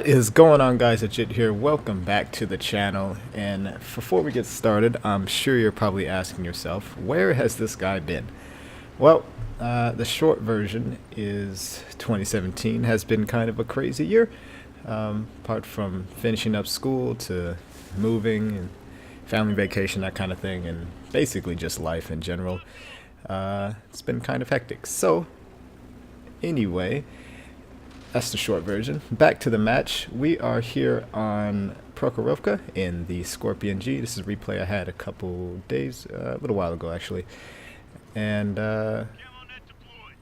What is going on, guys? Legit here. Welcome back to the channel. And before we get started, I'm sure you're probably asking yourself, where has this guy been? Well, the short version is 2017 has been kind of a crazy year. Apart from finishing up school to moving and family vacation, that kind of thing, and basically just life in general. It's been kind of hectic. So, anyway, that's the short version. Back to the match. We are here on Prok in the Skorpion G. This is a replay I had a couple days, a little while ago actually. And I'm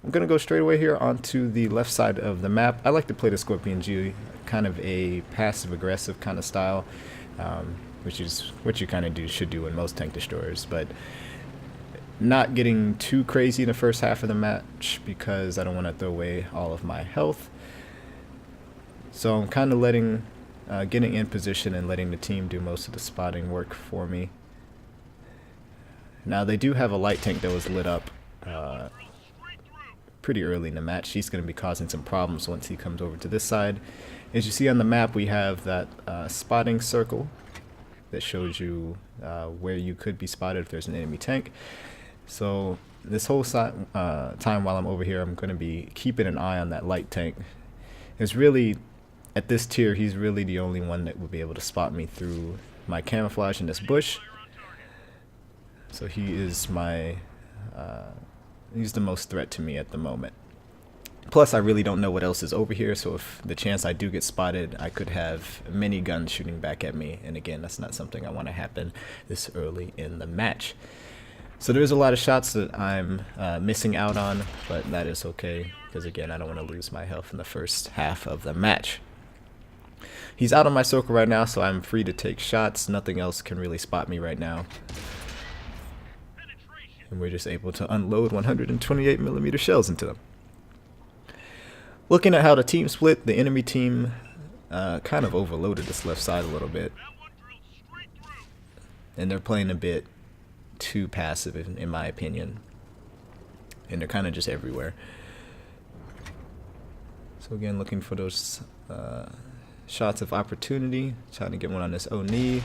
going to go straight away here onto the left side of the map. I like to play the Skorpion G, kind of a passive-aggressive kind of style, which is what you kind of should do in most tank destroyers, but not getting too crazy in the first half of the match because I don't want to throw away all of my health. So I'm kind of getting in position and letting the team do most of the spotting work for me. Now they do have a light tank that was lit up pretty early in the match. He's going to be causing some problems once he comes over to this side. As you see on the map, we have that spotting circle that shows you where you could be spotted if there's an enemy tank. So this whole time while I'm over here, I'm going to be keeping an eye on that light tank. It's really, at this tier, he's really the only one that will be able to spot me through my camouflage in this bush. So he is he's the most threat to me at the moment. Plus, I really don't know what else is over here, so if the chance I do get spotted, I could have many guns shooting back at me. And again, that's not something I want to happen this early in the match. So there's a lot of shots that I'm missing out on, but that is okay, because again, I don't want to lose my health in the first half of the match. He's out on my circle right now, so I'm free to take shots. Nothing else can really spot me right now. And we're just able to unload 128mm shells into them. Looking at how the team split, the enemy team kind of overloaded this left side a little bit. And they're playing a bit too passive, in my opinion. And they're kind of just everywhere. So again, looking for those shots of opportunity. Trying to get one on this knee.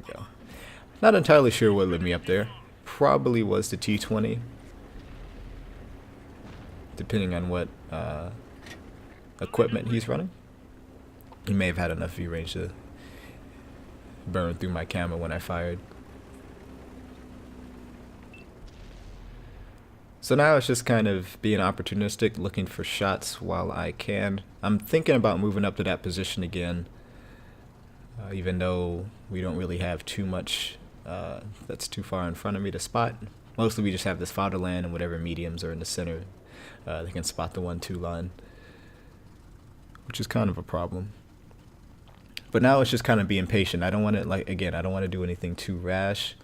Go. Not entirely sure what lit me up there. Probably was the T20. Depending on what equipment he's running. He may have had enough view range to burn through my camo when I fired. So now it's just kind of being opportunistic, looking for shots while I can. I'm thinking about moving up to that position again, even though we don't really have too much that's too far in front of me to spot. Mostly we just have this fatherland and whatever mediums are in the center. They can spot the 1-2 line, which is kind of a problem. But now it's just kind of being patient. I don't want to, I don't want to do anything too rash.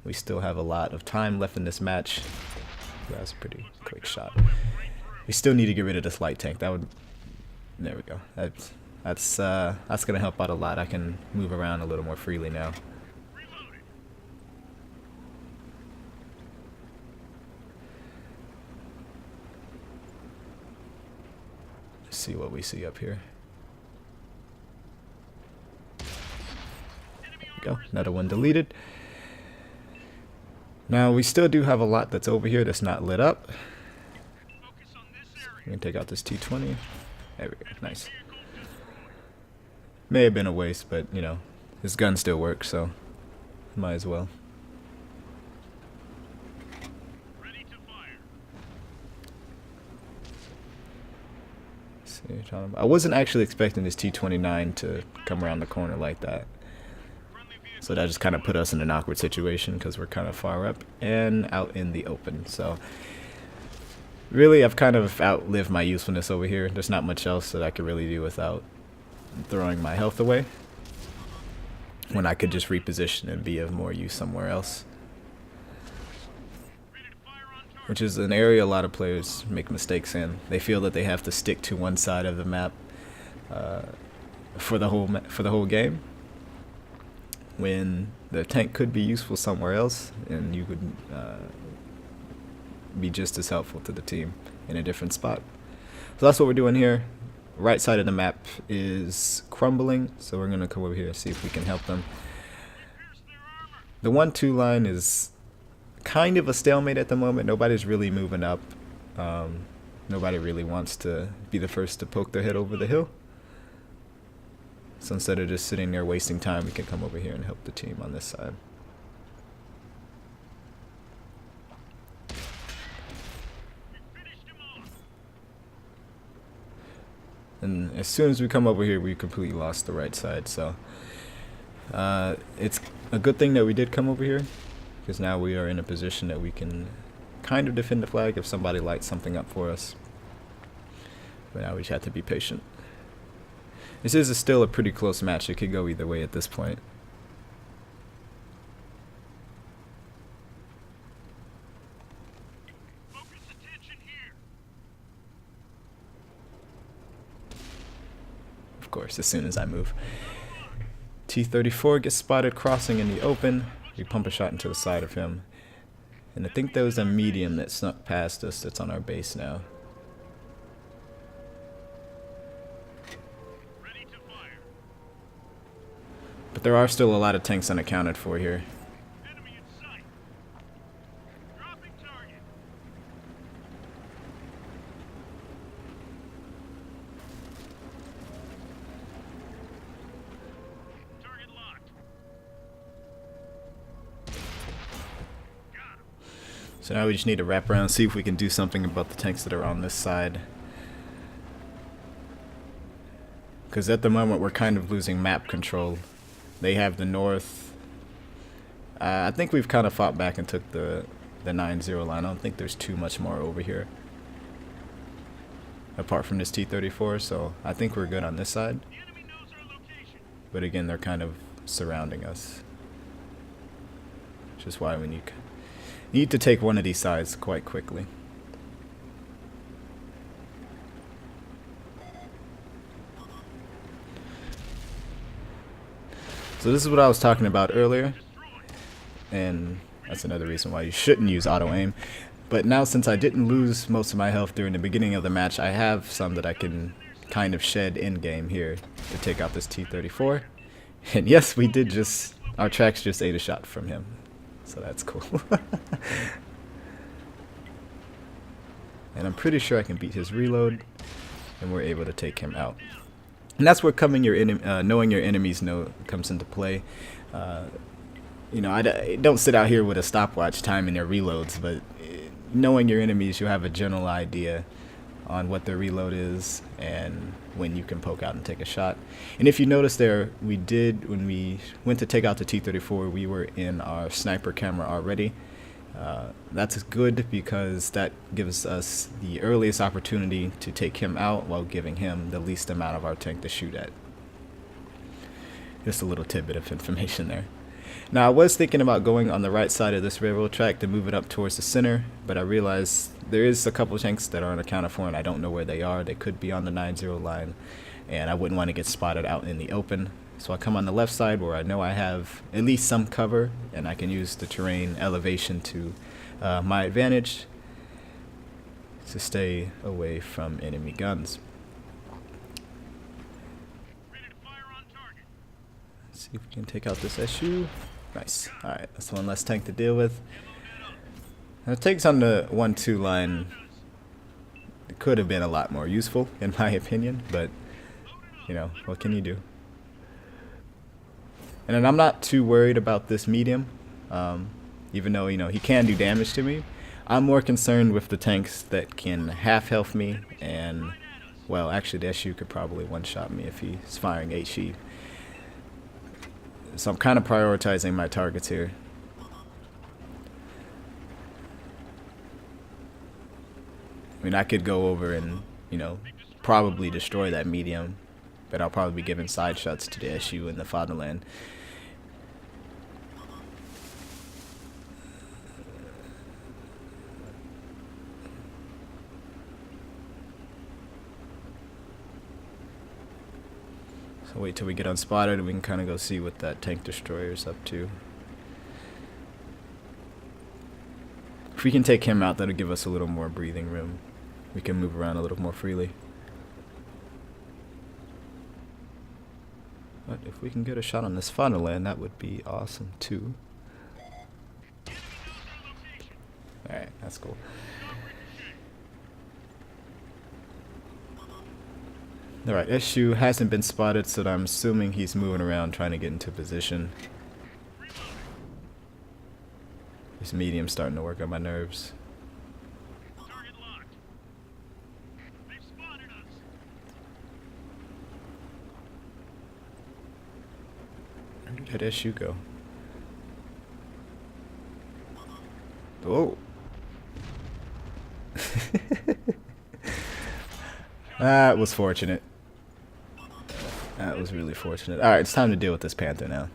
We still have a lot of time left in this match. That's a pretty quick shot. We still need to get rid of this light tank. There we go. That's gonna help out a lot. I can move around a little more freely now. Let's see what we see up here. There we go. Another one deleted. Now we still do have a lot that's over here that's not lit up. We can take out this T20. There we go. Nice. May have been a waste, but you know, his gun still works, so might as well. I wasn't actually expecting this T29 to come around the corner like that. So that just kind of put us in an awkward situation because we're kind of far up and out in the open. So really, I've kind of outlived my usefulness over here. There's not much else that I could really do without throwing my health away, when I could just reposition and be of more use somewhere else. Which is an area a lot of players make mistakes in. They feel that they have to stick to one side of the map for the whole game, when the tank could be useful somewhere else, and you could be just as helpful to the team in a different spot. So that's what we're doing here. right side of the map is crumbling, so we're gonna come over here and see if we can help them. The 1-2 line is kind of a stalemate at the moment. Nobody's really moving up. Nobody really wants to be the first to poke their head over the hill. So instead of just sitting there wasting time, we can come over here and help the team on this side. And as soon as we come over here, we completely lost the right side. So it's a good thing that we did come over here, because now we are in a position that we can kind of defend the flag if somebody lights something up for us. But now we just have to be patient. This is still a pretty close match. It could go either way at this point. Focus attention here. Of course, as soon as I move. T-34 gets spotted crossing in the open. We pump a shot into the side of him. And I think there was a medium that snuck past us that's on our base now. Ready to fire. But there are still a lot of tanks unaccounted for here. Enemy in sight. Dropping target. Target locked. Got him. So now we just need to wrap around and see if we can do something about the tanks that are on this side. Because at the moment we're kind of losing map control. They have the north. I think we've kind of fought back and took the 9-0 line. I don't think there's too much more over here, apart from this T-34, so I think we're good on this side. The enemy knows our location. But again, they're kind of surrounding us, which is why we need to take one of these sides quite quickly. So this is what I was talking about earlier, and that's another reason why you shouldn't use auto aim. But now, since I didn't lose most of my health during the beginning of the match, I have some that I can kind of shed in game here to take out this T-34. And yes, we did our tracks just ate a shot from him, so that's cool. And I'm pretty sure I can beat his reload, and we're able to take him out. And that's where knowing your enemies comes into play. You know, I don't sit out here with a stopwatch timing their reloads, but knowing your enemies, you have a general idea on what their reload is and when you can poke out and take a shot. And if you notice there, when we went to take out the T-34, we were in our sniper camera already. That's good because that gives us the earliest opportunity to take him out while giving him the least amount of our tank to shoot at. Just a little tidbit of information there. Now, I was thinking about going on the right side of this railroad track to move it up towards the center, but I realized there is a couple tanks that aren't accounted for and I don't know where they are. They could be on the 9-0 line, and I wouldn't want to get spotted out in the open. So I come on the left side where I know I have at least some cover, and I can use the terrain elevation to my advantage to stay away from enemy guns. Ready to fire on target. Let's see if we can take out this SU. Nice. Alright, that's one less tank to deal with. Now, tanks on the 1-2 line could have been a lot more useful, in my opinion, but, you know, what can you do? And I'm not too worried about this medium, even though, you know, he can do damage to me. I'm more concerned with the tanks that can half health me, and, well, actually the SU could probably one-shot me if he's firing HE. So I'm kind of prioritizing my targets here. I mean, I could go over and, you know, probably destroy that medium, but I'll probably be giving side shots to the SU in the fatherland. So wait till we get unspotted and we can kind of go see what that tank destroyer's up to. If we can take him out, that'll give us a little more breathing room. We can move around a little more freely. But if we can get a shot on this fatherland, that would be awesome too. Alright, that's cool. Alright, issue hasn't been spotted, so I'm assuming he's moving around trying to get into position. This medium's starting to work on my nerves. Target locked. They've spotted us. Where did that issue go? Oh! That was fortunate. That was really fortunate. Alright, it's time to deal with this panther now.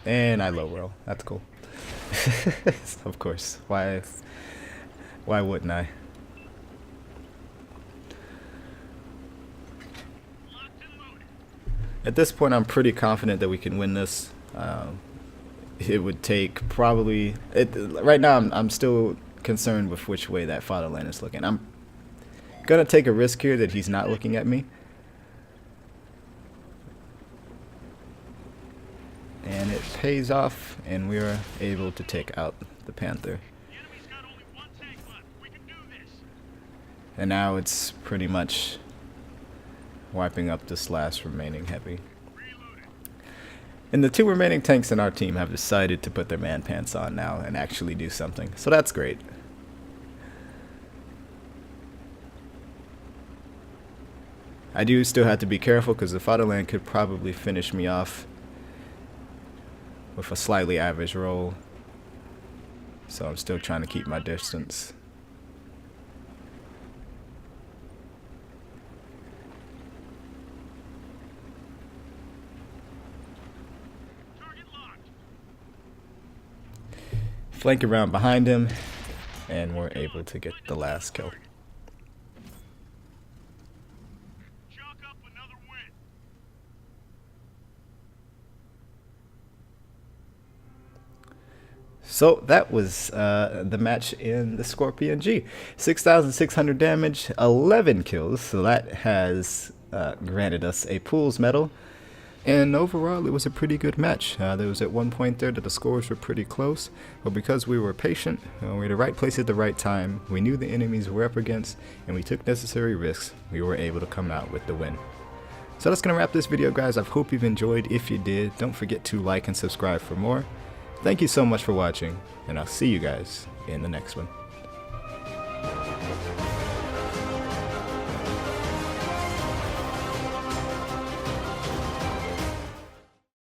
And I low roll. That's cool. Of course. Why wouldn't I? At this point, I'm pretty confident that we can win this. It would take probably... right now, I'm still concerned with which way that fatherland is looking. I'm gonna take a risk here that he's not looking at me. And it pays off, and we are able to take out the panther. The enemy's got only one tank left. We can do this. And now it's pretty much wiping up this last remaining heavy. Reloading. And the 2 remaining tanks in our team have decided to put their man pants on now and actually do something. So that's great. I do still have to be careful because the fatherland could probably finish me off with a slightly average roll. So I'm still trying to keep my distance. Target locked. Flank around behind him, and we're able to get the last kill. Chalk up another win. So that was the match in the Skorpion G. 6,600 damage, 11 kills. So that has granted us a Pools medal. And overall, it was a pretty good match. There was at one point there that the scores were pretty close. But because we were patient, we were in the right place at the right time, we knew the enemies we're up against, and we took necessary risks, we were able to come out with the win. So that's going to wrap this video, guys. I hope you've enjoyed. If you did, don't forget to like and subscribe for more. Thank you so much for watching, and I'll see you guys in the next one.